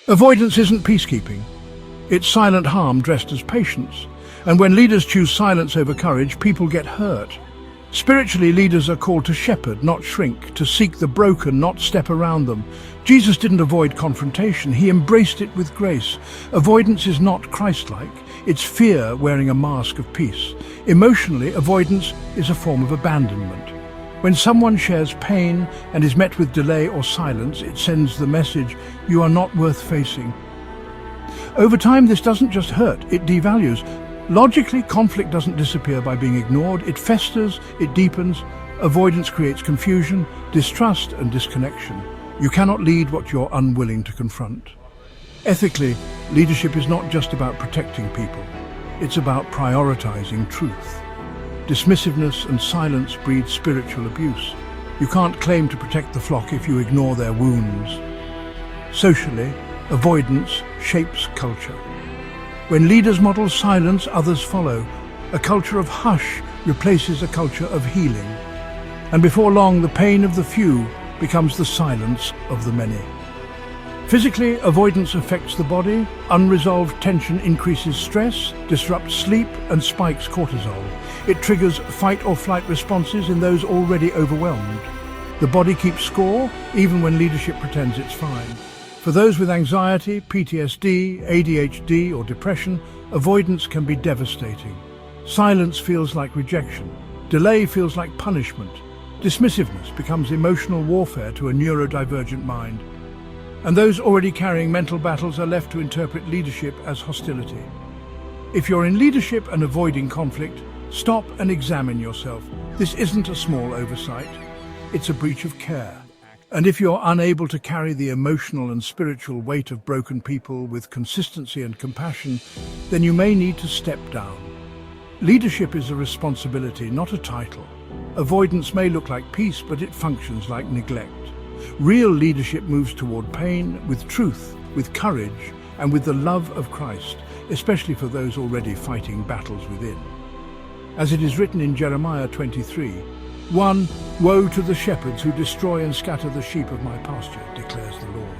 Avoidance isn't peacekeeping. It's silent harm dressed as patience. And when leaders choose silence over courage, people get hurt. Spiritually, leaders are called to shepherd, not shrink, to seek the broken, not step around them. Jesus didn't avoid confrontation, he embraced it with grace. Avoidance is not Christ-like, it's fear wearing a mask of peace. Emotionally, avoidance is a form of abandonment. When someone shares pain and is met with delay or silence, it sends the message, you are not worth facing. Over time, this doesn't just hurt, it devalues. Logically, conflict doesn't disappear by being ignored, it festers, it deepens. Avoidance creates confusion, distrust and disconnection. You cannot lead what you're unwilling to confront. Ethically, leadership is not just about protecting people, it's about prioritizing truth. Dismissiveness and silence breed spiritual abuse. You can't claim to protect the flock if you ignore their wounds. Socially, avoidance shapes culture. When leaders model silence, others follow. A culture of hush replaces a culture of healing. And before long, the pain of the few becomes the silence of the many. Physically, avoidance affects the body. Unresolved tension increases stress, disrupts sleep, and spikes cortisol. It triggers fight or flight responses in those already overwhelmed. The body keeps score, even when leadership pretends it's fine. For those with anxiety, PTSD, ADHD, or depression, avoidance can be devastating. Silence feels like rejection. Delay feels like punishment. Dismissiveness becomes emotional warfare to a neurodivergent mind. And those already carrying mental battles are left to interpret leadership as hostility. If you're in leadership and avoiding conflict, stop and examine yourself. This isn't a small oversight. It's a breach of care. And if you're unable to carry the emotional and spiritual weight of broken people with consistency and compassion, then you may need to step down. Leadership is a responsibility, not a title. Avoidance may look like peace, but it functions like neglect. Real leadership moves toward pain with truth, with courage, and with the love of Christ, especially for those already fighting battles within. As it is written in Jeremiah 23:1, woe to the shepherds who destroy and scatter the sheep of my pasture, declares the Lord.